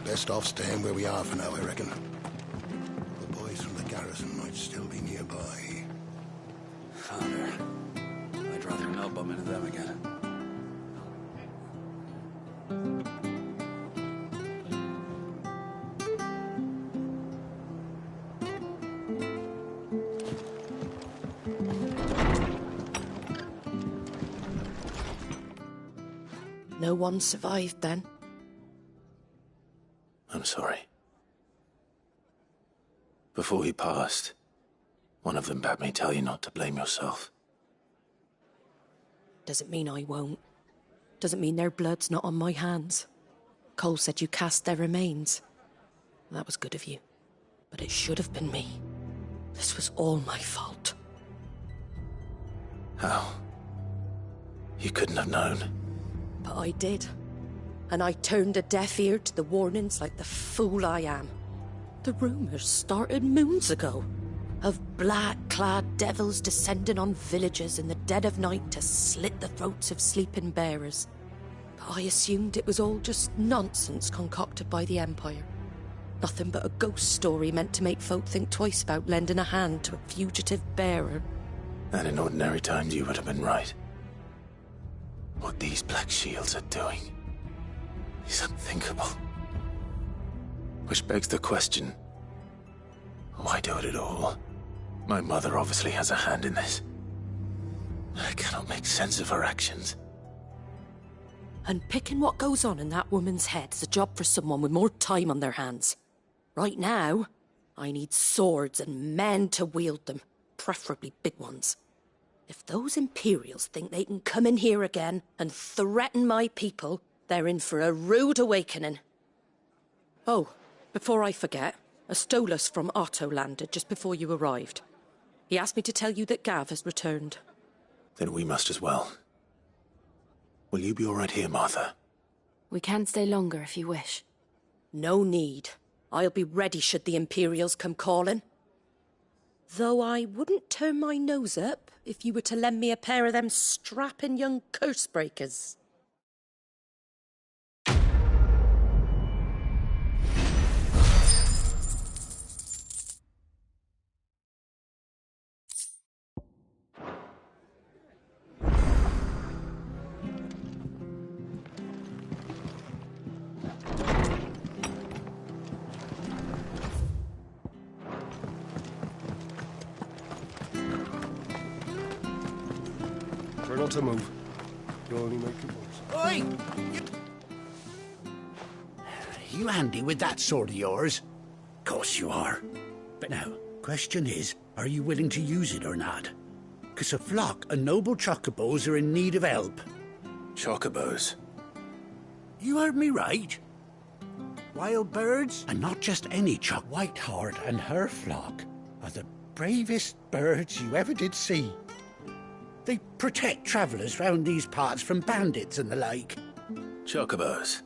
Best off staying where we are for now, I reckon. The boys from the garrison might still be nearby. Father, I'd rather not bump into them again. No one survived then? I'm sorry. Before he passed, one of them bade me tell you not to blame yourself. Doesn't mean I won't. Doesn't mean their blood's not on my hands. Cole said you cast their remains. That was good of you. But it should have been me. This was all my fault. How? You couldn't have known. But I did. And I turned a deaf ear to the warnings like the fool I am. The rumours started moons ago. Of black-clad devils descending on villages in the dead of night to slit the throats of sleeping bearers. But I assumed it was all just nonsense concocted by the Empire. Nothing but a ghost story meant to make folk think twice about lending a hand to a fugitive bearer. And in ordinary times you would have been right. What these Black Shields are doing is unthinkable. Which begs the question, why do it at all? My mother obviously has a hand in this. I cannot make sense of her actions. And picking what goes on in that woman's head is a job for someone with more time on their hands. Right now, I need swords and men to wield them, preferably big ones. If those Imperials think they can come in here again and threaten my people, they're in for a rude awakening. Oh, before I forget, a Stolas from Otto landed just before you arrived. He asked me to tell you that Gav has returned. Then we must as well. Will you be all right here, Martha? We can stay longer if you wish. No need. I'll be ready should the Imperials come calling. Though I wouldn't turn my nose up if you were to lend me a pair of them strapping young curse-breakers. Try not to move. You'll only make it worse. Oi! You handy with that sword of yours? Course you are. But now, question is, are you willing to use it or not? 'Cause a flock of noble chocobos are in need of help. Chocobos? You heard me right. Wild birds, and not just any choc. Whiteheart and her flock are the bravest birds you ever did see. They protect travellers round these parts from bandits and the like. Chocobos?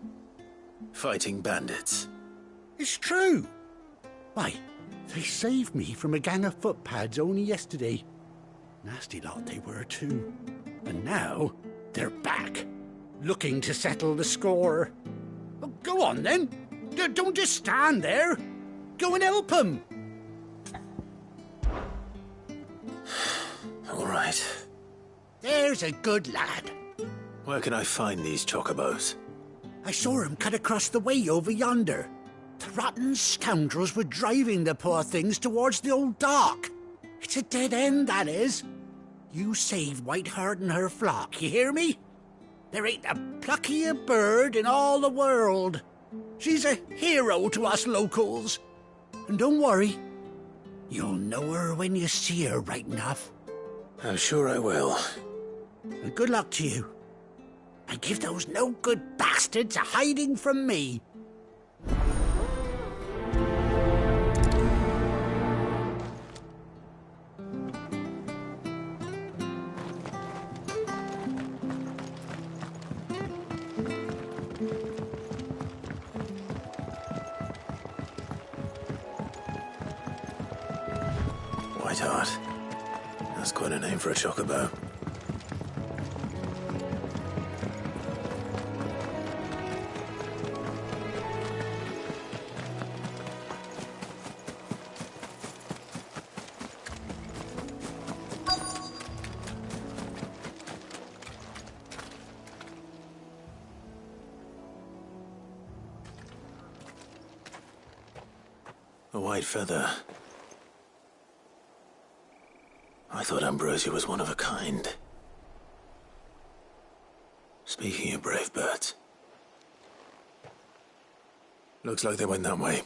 Fighting bandits? It's true. Why, they saved me from a gang of footpads only yesterday. Nasty lot they were too. And now, they're back, looking to settle the score. Well, go on then. Don't just stand there. Go and help them. All right. There's a good lad. Where can I find these chocobos? I saw him cut across the way over yonder. The rotten scoundrels were driving the poor things towards the old dock. It's a dead end, that is. You save Whiteheart and her flock, you hear me? There ain't a pluckier bird in all the world. She's a hero to us locals. And don't worry, you'll know her when you see her right enough. I'm sure I will. And good luck to you. And give those no-good bastards a hiding from me. Whiteheart. That's quite a name for a chocobo. A white feather. I thought Ambrosia was one of a kind. Speaking of brave birds, looks like they went that way.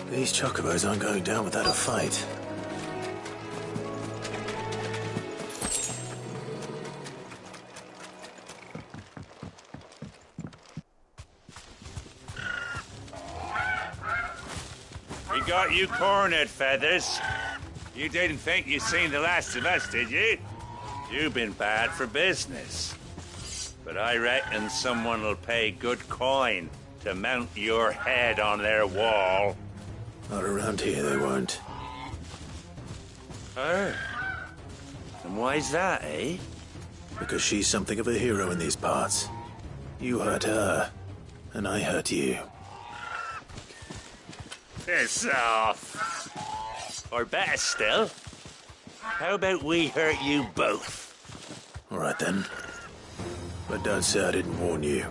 These chocobos aren't going down without a fight. We got you cornered, Feathers. You didn't think you'd seen the last of us, did you? You've been bad for business. But I reckon someone will pay good coin to mount your head on their wall. Not around here, they won't. Oh. And why's that, eh? Because she's something of a hero in these parts. You hurt her, and I hurt you. Piss off. Or better still, how about we hurt you both? All right then. But don't say I didn't warn you.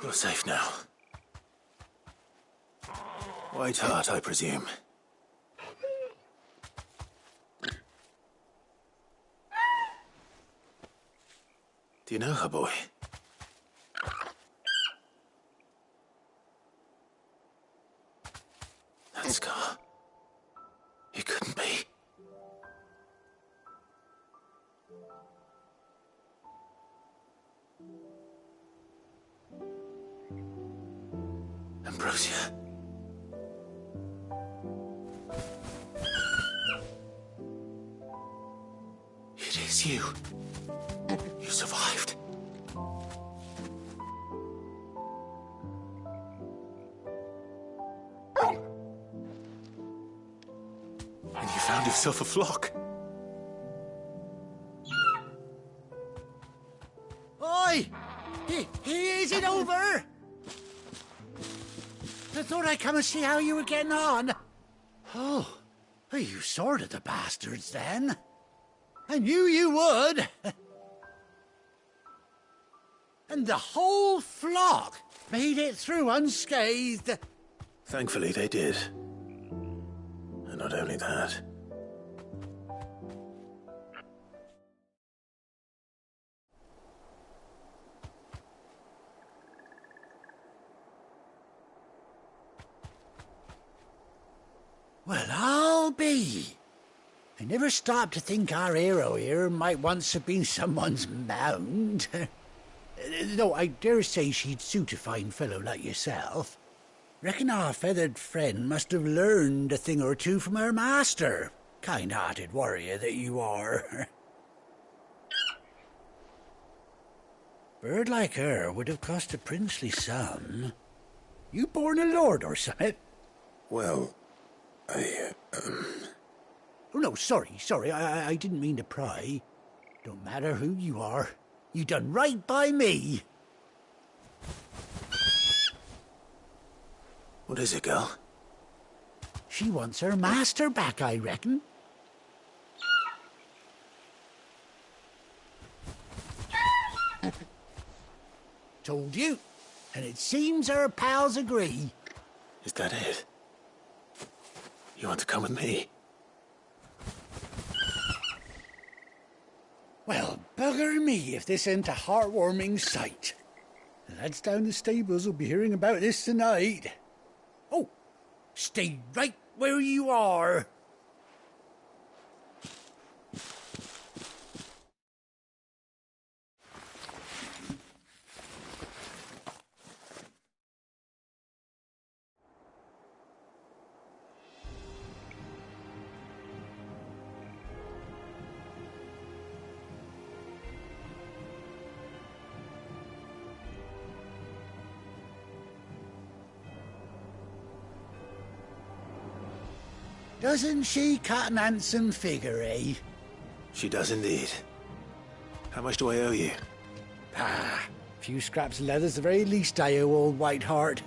You're safe now. White Hart, I presume. Do you know her, boy? That scar. It couldn't be. Ambrosia. It is you. You survived. And you found yourself a flock. Oi! Is it over? I thought I'd come and see how you were getting on. Oh, you sorted the bastards then. I knew you would. And the whole flock made it through unscathed. Thankfully, they did. And not only that. Well, I'll be. I never stopped to think our hero here might once have been someone's mount. Though I dare say she'd suit a fine fellow like yourself. Reckon our feathered friend must have learned a thing or two from her master. Kind-hearted warrior that you are. Bird like her would have cost a princely sum. You born a lord or something? Well, Oh, no, sorry. I didn't mean to pry. Don't matter who you are. You done right by me. What is it, girl? She wants her master back, I reckon. Told you. And it seems her pals agree. Is that it? You want to come with me? Well, bugger me if this ain't a heartwarming sight. The lads down the stables will be hearing about this tonight. Oh, stay right where you are. Doesn't she cut an handsome figure, eh? She does indeed. How much do I owe you? A few scraps of leather's the very least I owe old White Hart.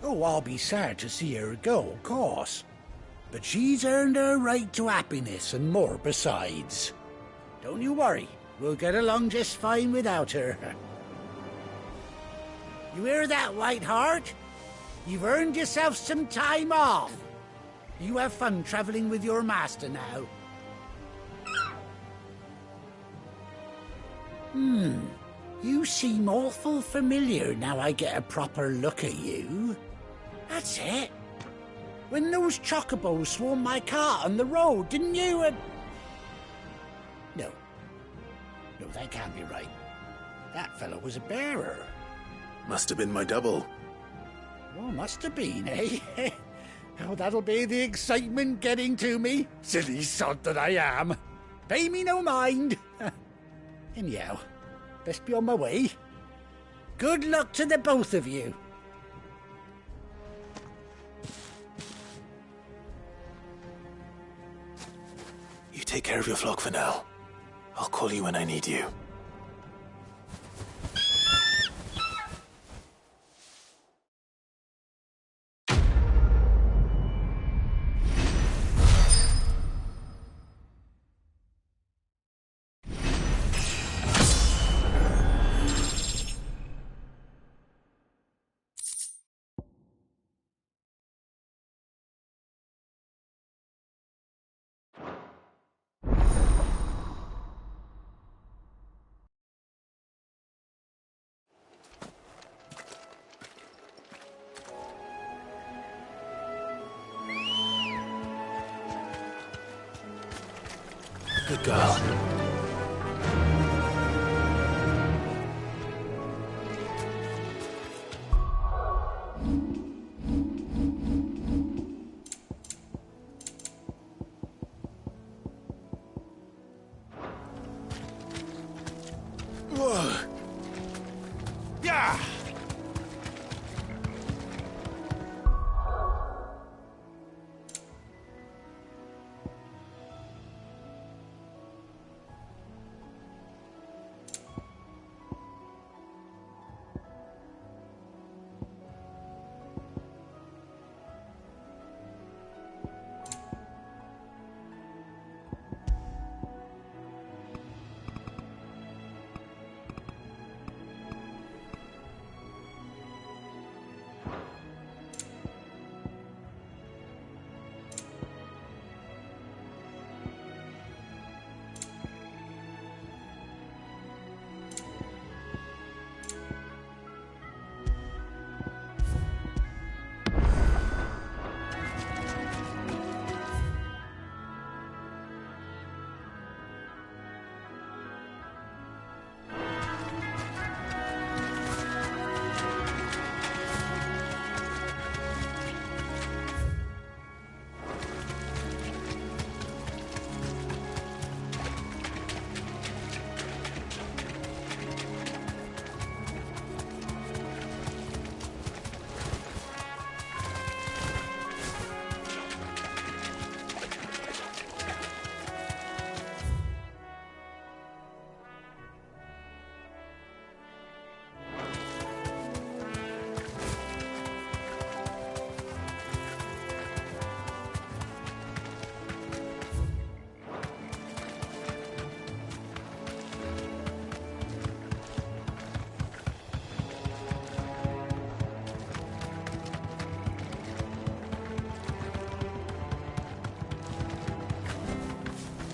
Oh, I'll be sad to see her go, of course. But she's earned her right to happiness and more besides. Don't you worry, we'll get along just fine without her. You hear that, White Hart? You've earned yourself some time off. You have fun traveling with your master now. You seem awful familiar now I get a proper look at you. That's it. When those chocobos swarmed my cart on the road, didn't you? No, that can't be right. That fellow was a bearer. Must have been my double. Well, must have been, eh? Oh, that'll be the excitement getting to me. Silly sod that I am. Pay me no mind. Anyhow, best be on my way. Good luck to the both of you. You take care of your flock for now. I'll call you when I need you. girl. Yeah!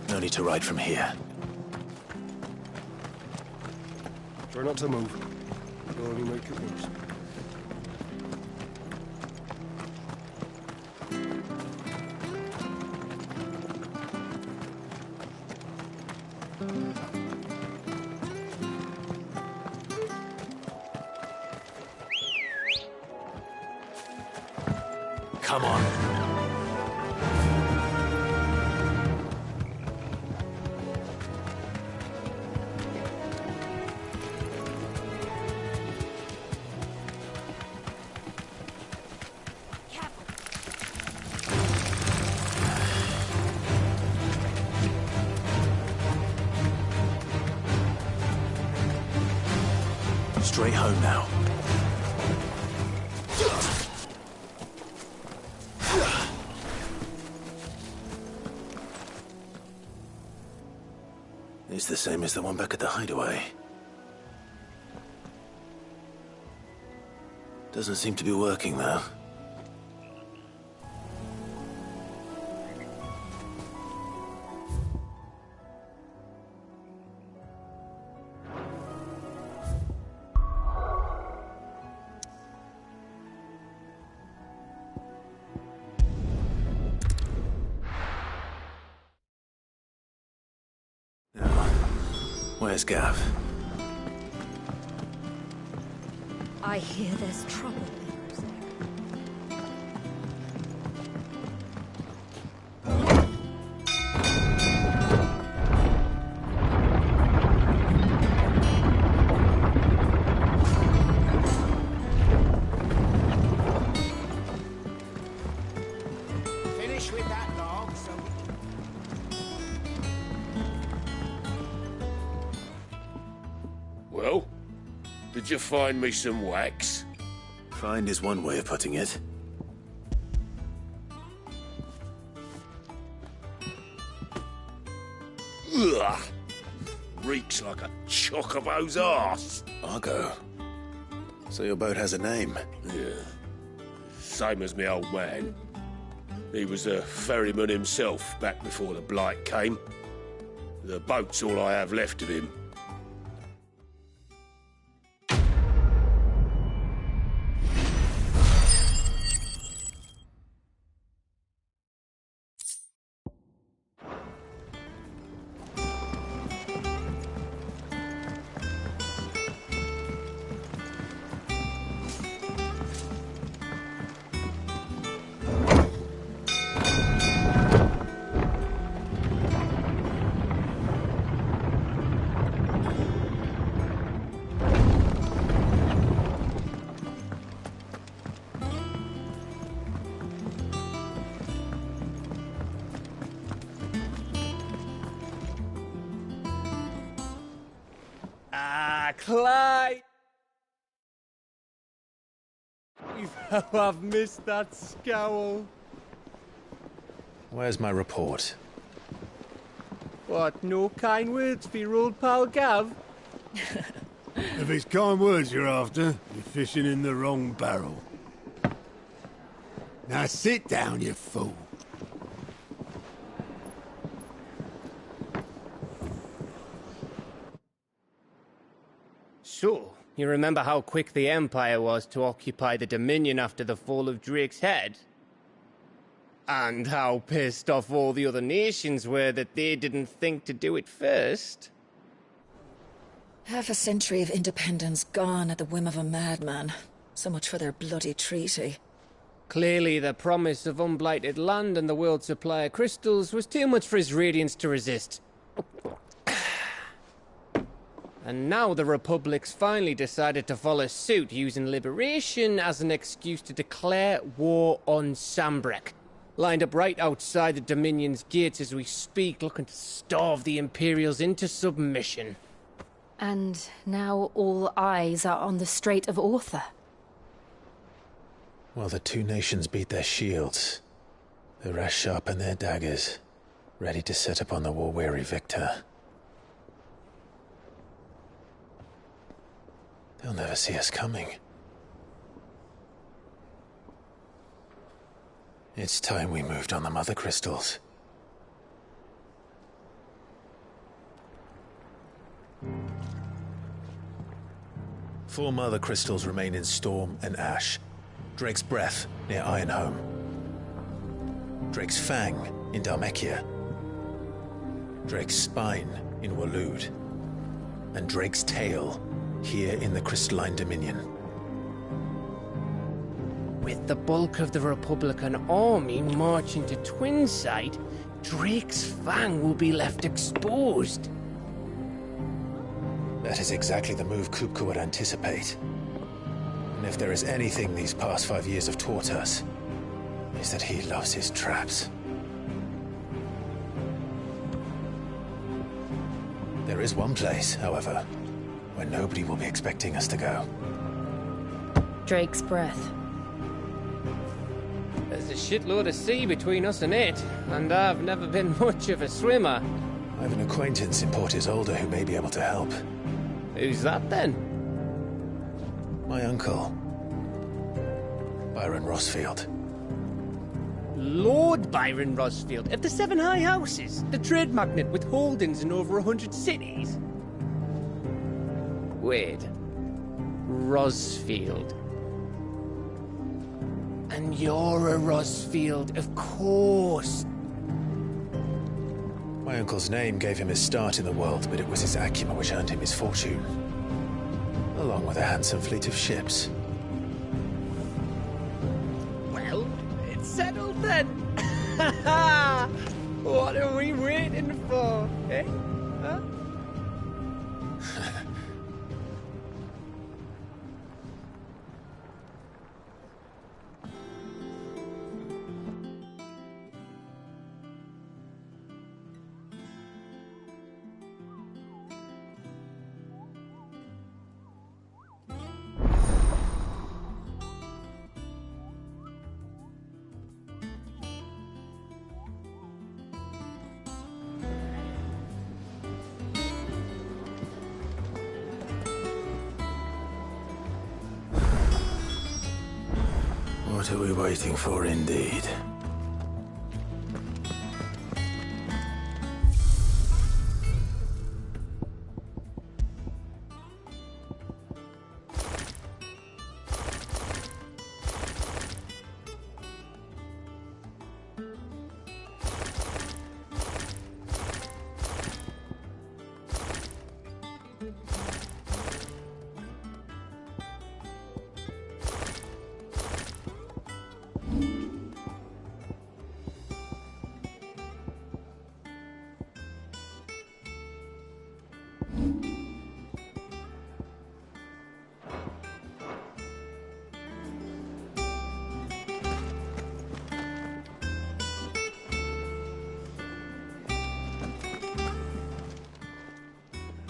No need to ride from here. Try not to move. You'll only make it worse. Come on. Straight home now. It's the same as the one back at the hideaway. Doesn't seem to be working, though. Where's Gav? I hear there's trouble. Finish with that log, so we can... Well, did you find me some wax? Find is one way of putting it. Ugh! Reeks like a chocobo's arse. Argo. So your boat has a name. Yeah. Same as me old man. He was a ferryman himself back before the blight came. The boat's all I have left of him. Ah, Clyde! I've missed that scowl. Where's my report? What, no kind words for your old pal Gav? If it's kind words you're after, you're fishing in the wrong barrel. Now sit down, you fool. So, you remember how quick the Empire was to occupy the Dominion after the fall of Drake's head? And how pissed off all the other nations were that they didn't think to do it first? Half a century of independence gone at the whim of a madman. So much for their bloody treaty. Clearly, the promise of unblighted land and the world's supply of crystals was too much for his radiance to resist. And now the Republic's finally decided to follow suit, using liberation as an excuse to declare war on Sambrek. Lined up right outside the Dominion's gates as we speak, looking to starve the Imperials into submission. And now all eyes are on the Strait of Author. While the two nations beat their shields, the rest sharpen their daggers, ready to set upon the war-weary victor. They'll never see us coming. It's time we moved on the Mother Crystals. Four Mother Crystals remain in Storm and Ash. Drake's Breath, near Ironhome. Drake's Fang, in Dhalmekia. Drake's Spine, in Waloed. And Drake's Tail, here in the Crystalline Dominion. With the bulk of the Republican army marching to Twinside, Drake's Fang will be left exposed. That is exactly the move Kupka would anticipate. And if there is anything these past 5 years have taught us, is that he loves his traps. There is one place, however, where nobody will be expecting us to go. Drake's Breath. There's a shitload of sea between us and it, and I've never been much of a swimmer. I have an acquaintance in Port Isolde who may be able to help. Who's that then? My uncle, Byron Rosfield. Lord Byron Rosfield of the Seven High Houses, the trade magnate with holdings in over 100 cities. Wait, Rosfield. And you're a Rosfield, of course. My uncle's name gave him his start in the world, but it was his acumen which earned him his fortune. Along with a handsome fleet of ships. Well, it's settled then. What are we waiting for, eh? Huh? What are we waiting for, indeed?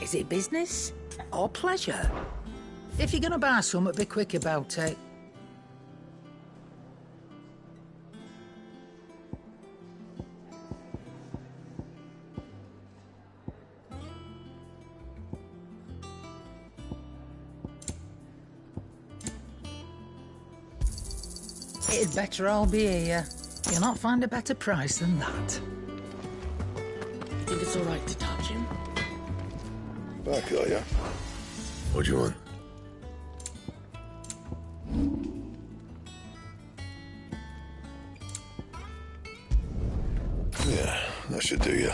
Is it business? Our pleasure. If you're gonna buy something, be quick about it. It'd better all be here. You'll not find a better price than that. Think it's all right to touch him? Back, are ya? What do you want? Yeah, that should do ya.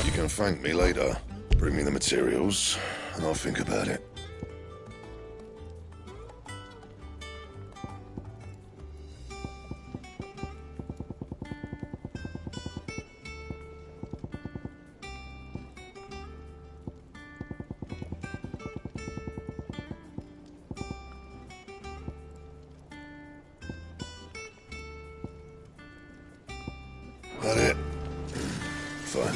You can thank me later. Bring me the materials, and I'll think about it. That it? Fine.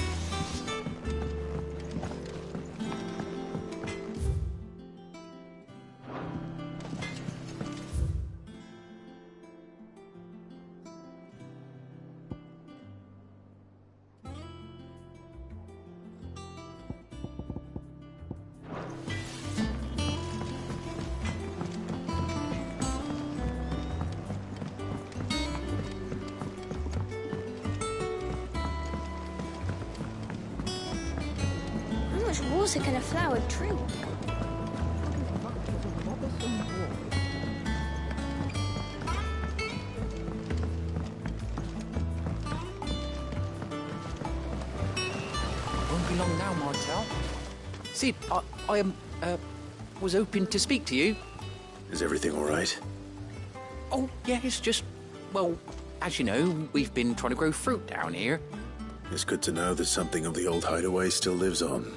How much water can a flower drink? Won't be long now, Martel. See, I was hoping to speak to you. Is everything all right? Oh, yeah, it's just, well, as you know, we've been trying to grow fruit down here. It's good to know that something of the old hideaway still lives on.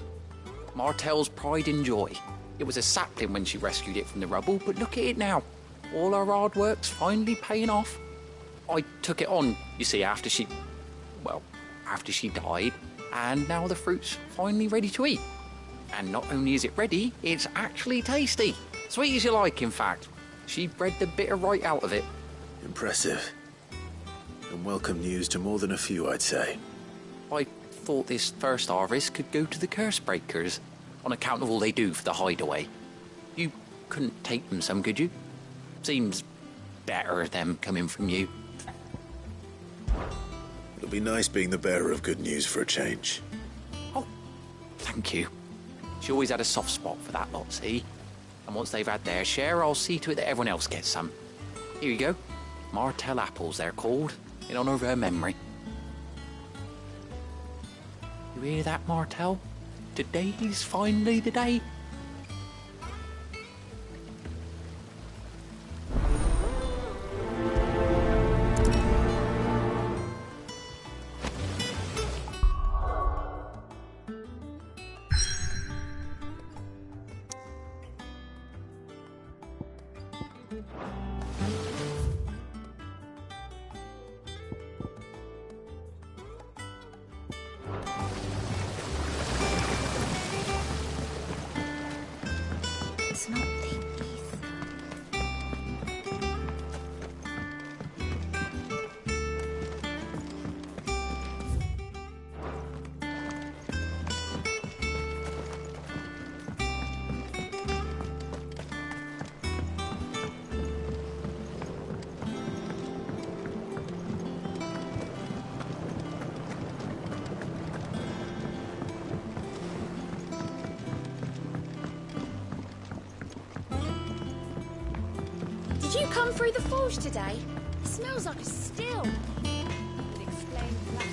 Martel's pride and joy. It was a sapling when she rescued it from the rubble, but look at it now. All our hard work's finally paying off. I took it on, you see, after she died, and now the fruit's finally ready to eat. And not only is it ready, it's actually tasty. Sweet as you like, in fact. She bred the bitter right out of it. Impressive. And welcome news to more than a few, I'd say. I thought this first harvest could go to the curse breakers, on account of all they do for the hideaway. You couldn't take them some, could you? Seems better them coming from you. It'll be nice being the bearer of good news for a change. Oh, thank you. She always had a soft spot for that lot, see? And once they've had their share, I'll see to it that everyone else gets some. Here you go. Martel apples, they're called, in honour of her memory. You hear that, Martel? Today's finally the day. It's not thick, Keith. Did you come through the forge today? It smells like a still. Could explain that.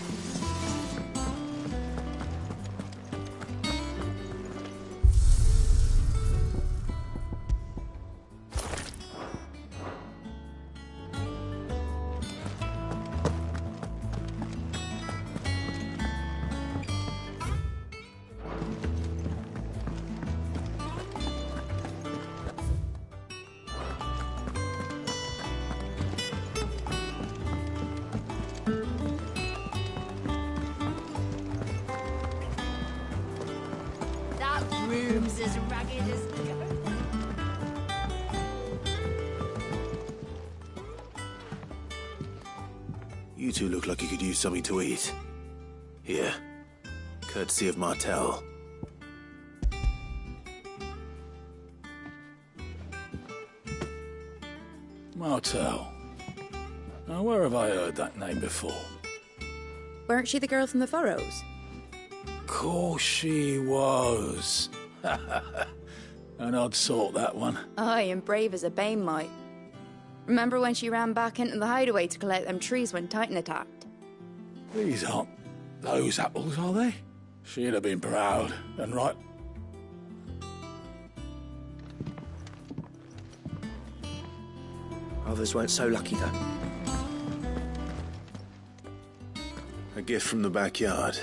as ragged as... You two look like you could use something to eat. Here. Courtesy of Martel. Martel. Now, where have I heard that name before? Weren't she the girl from the Furrows? Course she was. An odd sort, that one. Aye, and brave as a bane might. Remember when she ran back into the hideaway to collect them trees when Titan attacked? These aren't those apples, are they? She'd have been proud, and right. Others weren't so lucky, though. A gift from the backyard.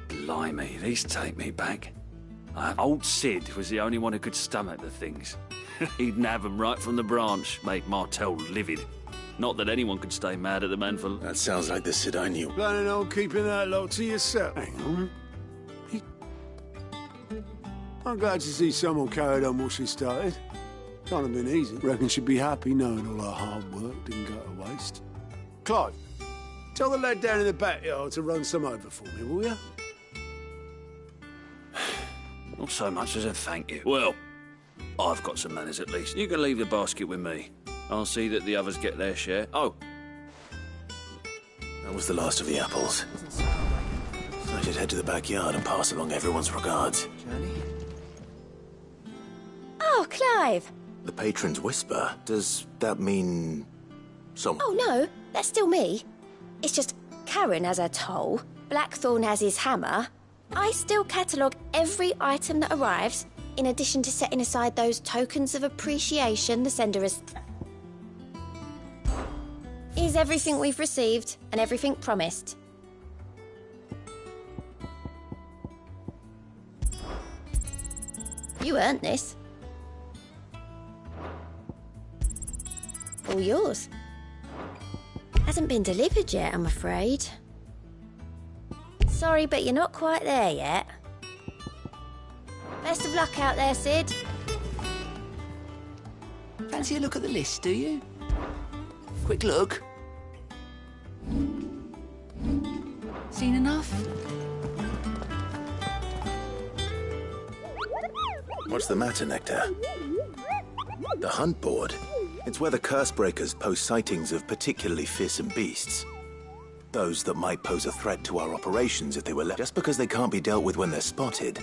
Blimey, these take me back. Old Sid was the only one who could stomach the things. He'd nab them right from the branch, make Martel livid. Not that anyone could stay mad at the man for... That sounds like the Sid I knew. Planning on keeping that lot to yourself? Hang on. I'm glad to see someone carried on what she started. Can't have been easy. Reckon she'd be happy knowing all her hard work didn't go to waste. Clive, tell the lad down in the backyard to run some over for me, will you? Not so much as a thank you. Well, I've got some manners at least. You can leave the basket with me. I'll see that the others get their share. Oh. That was the last of the apples. I should head to the backyard and pass along everyone's regards. Oh, Clive! The patron's whisper. Does that mean... someone? Oh, no, that's still me. It's just Karen has her toll, Blackthorn has his hammer. I still catalogue every item that arrives, in addition to setting aside those tokens of appreciation the sender has... Here's everything we've received, and everything promised. You earned this. All yours. Hasn't been delivered yet, I'm afraid. Sorry, but you're not quite there yet. Best of luck out there, Sid. Fancy a look at the list, do you? Quick look. Seen enough? What's the matter, Nectar? The hunt board? It's where the curse breakers post sightings of particularly fearsome beasts. Those that might pose a threat to our operations if they were left. Just because they can't be dealt with when they're spotted,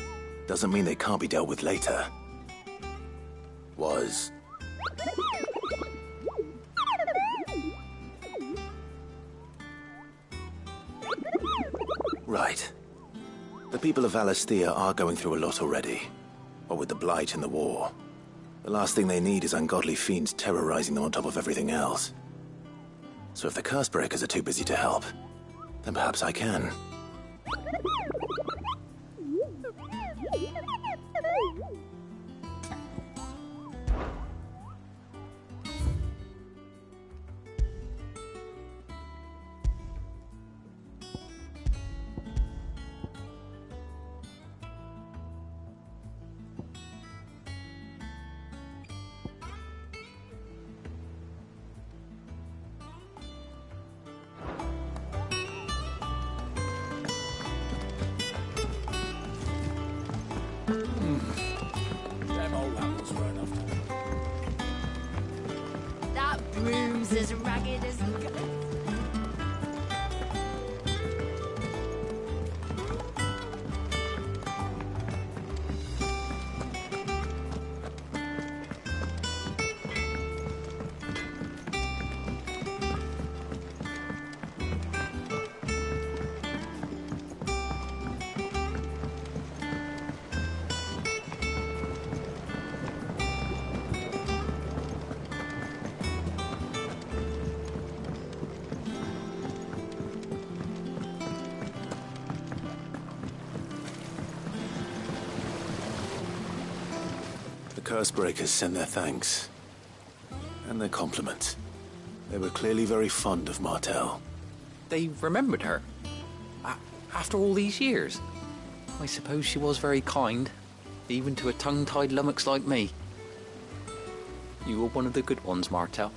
doesn't mean they can't be dealt with later. Was. Right. The people of Valisthea are going through a lot already. What with the Blight and the war. The last thing they need is ungodly fiends terrorizing them on top of everything else. So if the curse breakers are too busy to help, then perhaps I can. Them old apples were enough. That broom's as ragged as... The curse breakers send their thanks. And their compliments. They were clearly very fond of Martel. They remembered her? After all these years? I suppose she was very kind, even to a tongue-tied lummox like me. You were one of the good ones, Martel.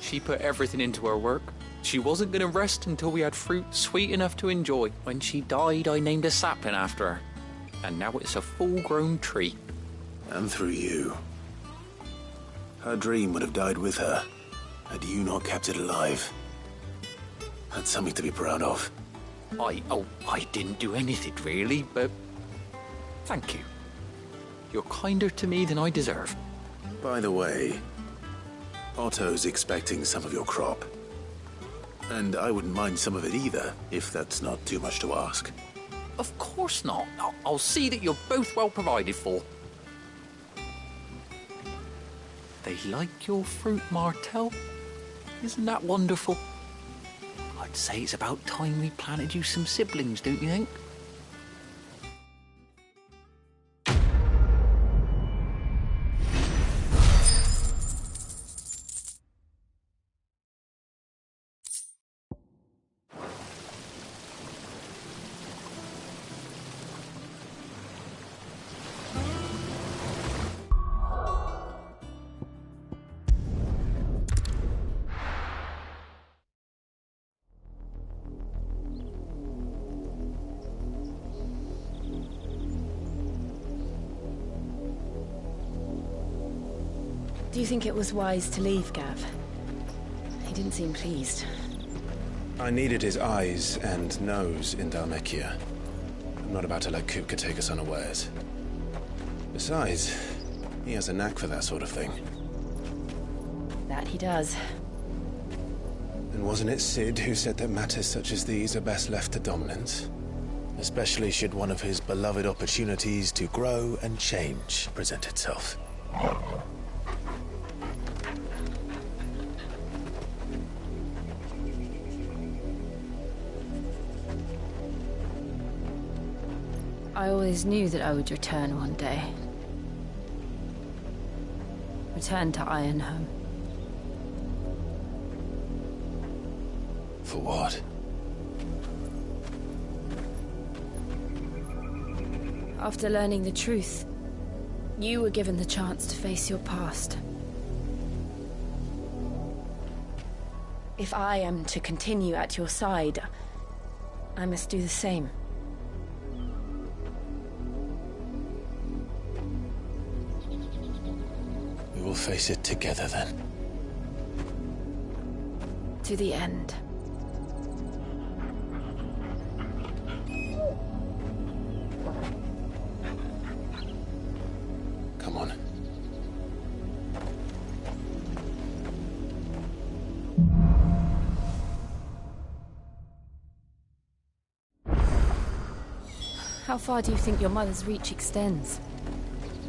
She put everything into her work. She wasn't going to rest until we had fruit sweet enough to enjoy. When she died, I named a sapling after her. And now it's a full-grown tree. And through you. Her dream would have died with her, had you not kept it alive. That's something to be proud of. I didn't do anything really, but thank you. You're kinder to me than I deserve. By the way, Otto's expecting some of your crop. And I wouldn't mind some of it either, if that's not too much to ask. Of course not. I'll see that you're both well provided for. They like your fruit, Martel. Isn't that wonderful? I'd say it's about time we planted you some siblings, don't you think? Do you think it was wise to leave, Gav? He didn't seem pleased. I needed his eyes and nose in Dhalmekia. I'm not about to let Kupka take us unawares. Besides, he has a knack for that sort of thing. That he does. And wasn't it Sid who said that matters such as these are best left to dominance? Especially should one of his beloved opportunities to grow and change present itself. I always knew that I would return one day. Return to Ironhome. For what? After learning the truth, you were given the chance to face your past. If I am to continue at your side, I must do the same. We will face it together then. To the end. Come on. How far do you think your mother's reach extends?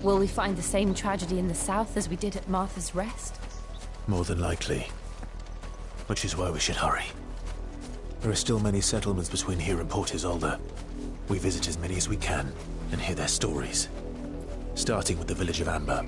Will we find the same tragedy in the south as we did at Martha's Rest? More than likely. Which is why we should hurry. There are still many settlements between here and Port Isolde. We visit as many as we can and hear their stories. Starting with the village of Amber.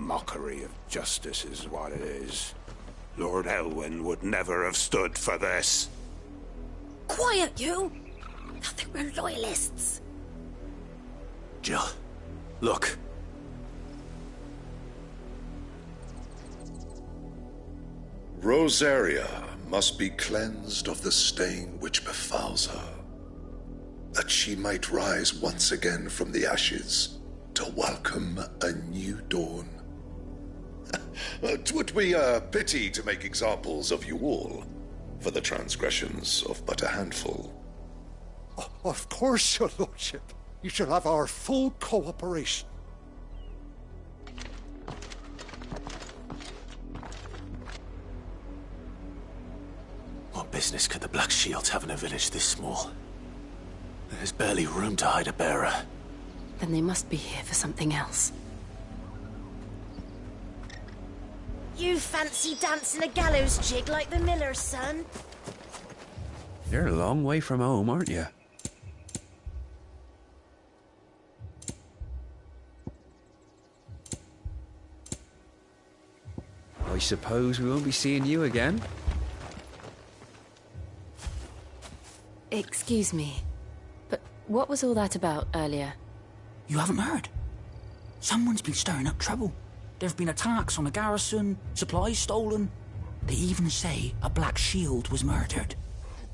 mockery of justice is what it is. Lord Elwyn would never have stood for this. Quiet, you! I think we're loyalists. Jill, look. Rosaria must be cleansed of the stain which befouls her, that she might rise once again from the ashes to welcome a new dawn. 'Twould be a pity to make examples of you all for the transgressions of but a handful. Of course, your lordship. You shall have our full cooperation. What business could the Black Shields have in a village this small? There's barely room to hide a bearer. Then they must be here for something else. You fancy dancing a gallows jig like the miller's son? You're a long way from home, aren't you? I suppose we won't be seeing you again? Excuse me, but what was all that about earlier? You haven't heard? Someone's been stirring up trouble. There have been attacks on the garrison, supplies stolen. They even say a Black Shield was murdered.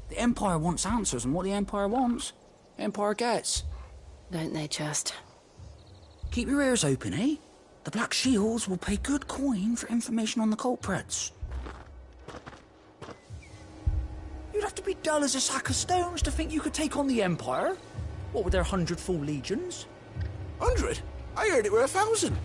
The Empire wants answers, and what the Empire wants, Empire gets. Don't they just? Keep your ears open, eh? The Black Shields will pay good coin for information on the culprits. You'd have to be dull as a sack of stones to think you could take on the Empire. What with their 100 full legions? 100? I heard it were 1,000.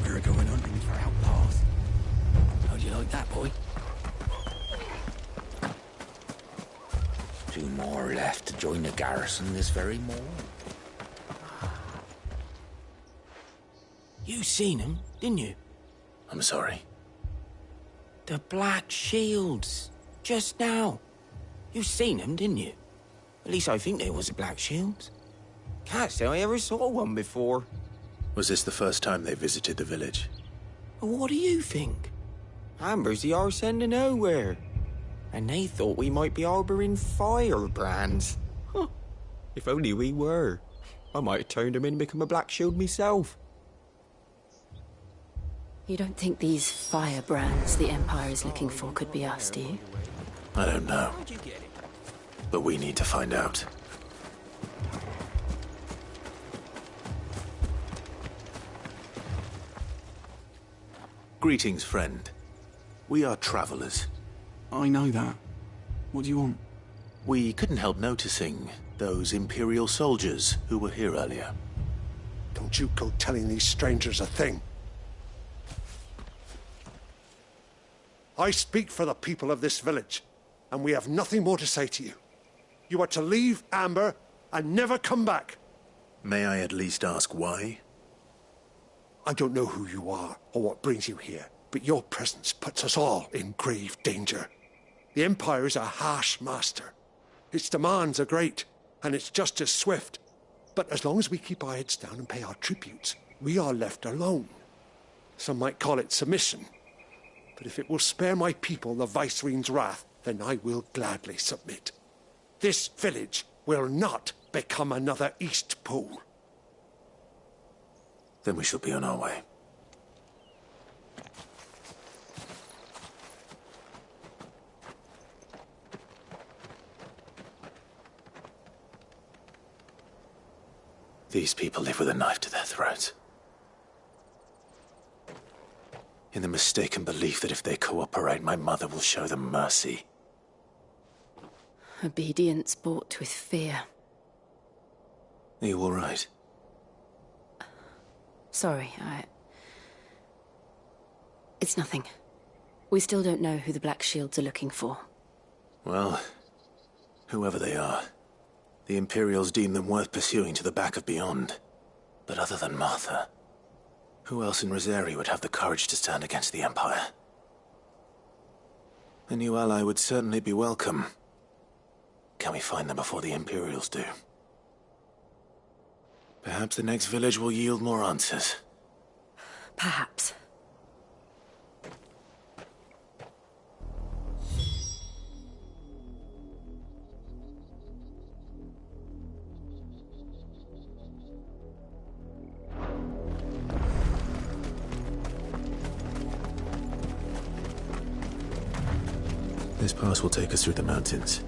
We're going hunting for outlaws. How do you like that, boy? 2 more left to join the garrison this very morning. You seen him, didn't you? I'm sorry. The Black Shields. Just now. You seen them, didn't you? At least I think there was a Black Shields. Can't say I ever saw one before. Was this the first time they visited the village? What do you think? Amber's the arse end of nowhere. And they thought we might be harbouring firebrands. Huh. If only we were. I might have turned them in and become a Black Shield myself. You don't think these firebrands the Empire is looking for could be us, do you? I don't know. But we need to find out. Greetings, friend. We are travelers. I know that. What do you want? We couldn't help noticing those Imperial soldiers who were here earlier. Don't you go telling these strangers a thing. I speak for the people of this village, and we have nothing more to say to you. You are to leave Amber and never come back. May I at least ask why? I don't know who you are or what brings you here, but your presence puts us all in grave danger. The Empire is a harsh master. Its demands are great, and its justice swift. But as long as we keep our heads down and pay our tributes, we are left alone. Some might call it submission. But if it will spare my people the Viceroy's wrath, then I will gladly submit. This village will not become another Eastpool. Then we shall be on our way. These people live with a knife to their throats. In the mistaken belief that if they cooperate, my mother will show them mercy. Obedience bought with fear. Are you all right? Sorry, It's nothing. We still don't know who the Black Shields are looking for. Well, whoever they are, the Imperials deem them worth pursuing to the back of beyond. But other than Martha, who else in Rosaria would have the courage to stand against the Empire? A new ally would certainly be welcome, Can we find them before the Imperials do? Perhaps the next village will yield more answers. Perhaps. This pass will take us through the mountains.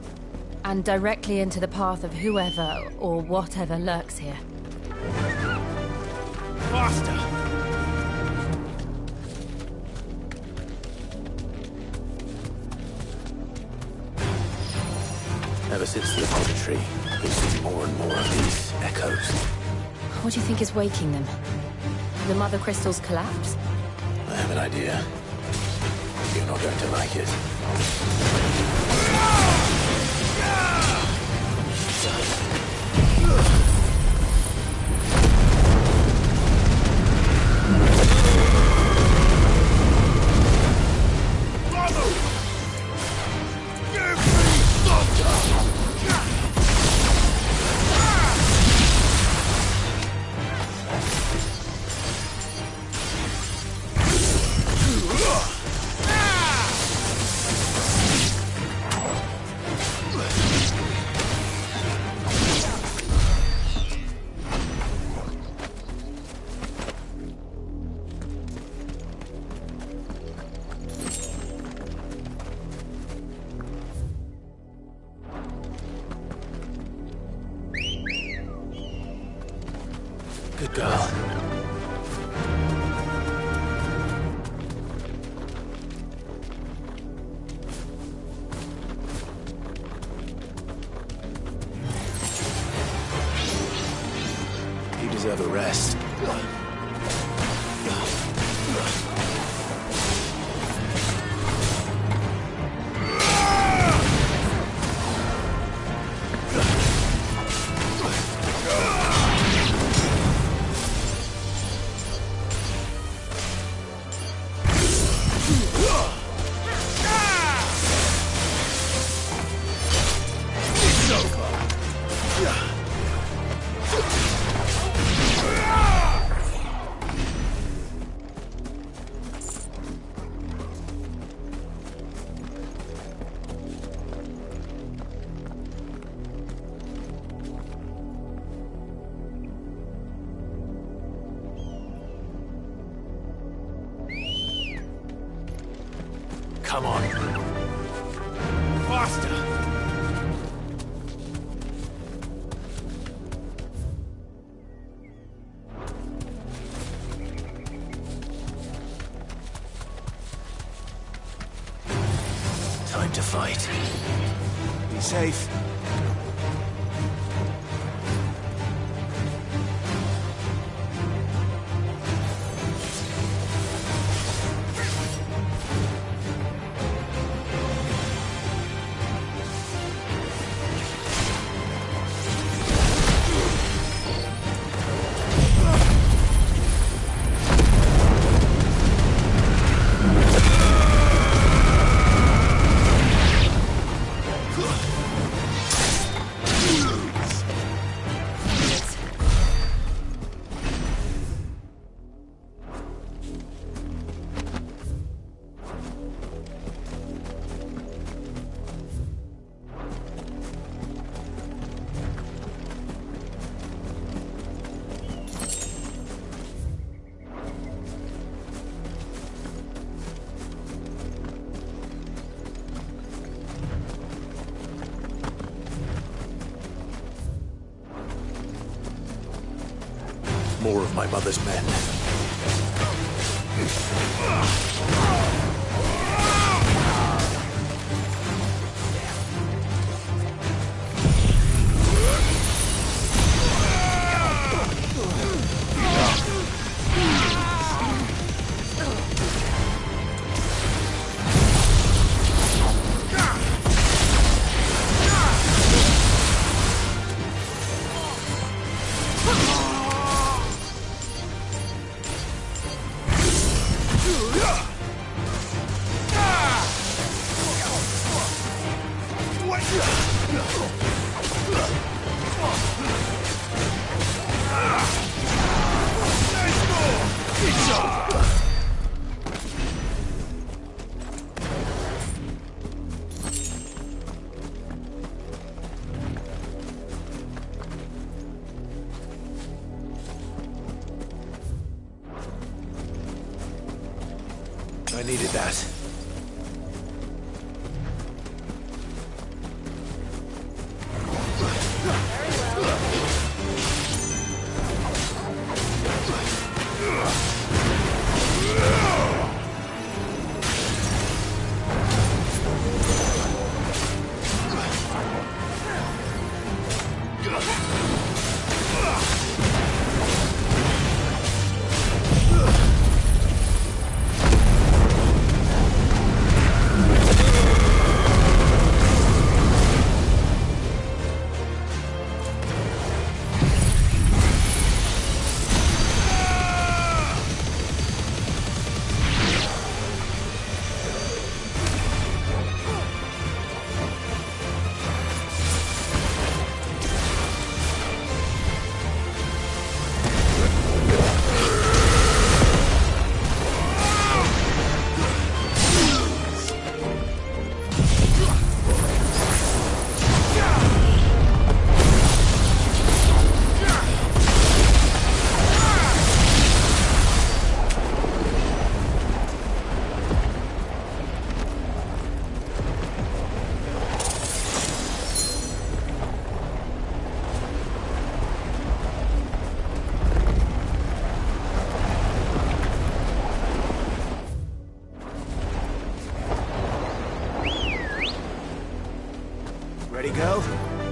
And directly into the path of whoever or whatever lurks here. Faster! Ever since the laboratory, we've seen more and more of these echoes. What do you think is waking them? The mother crystal's collapse? I have an idea. You're not going to like it. Good girl. You deserve a rest. Come on. Faster! Time to fight. Be safe. More of my mother's men. What? I needed that. Ready, go?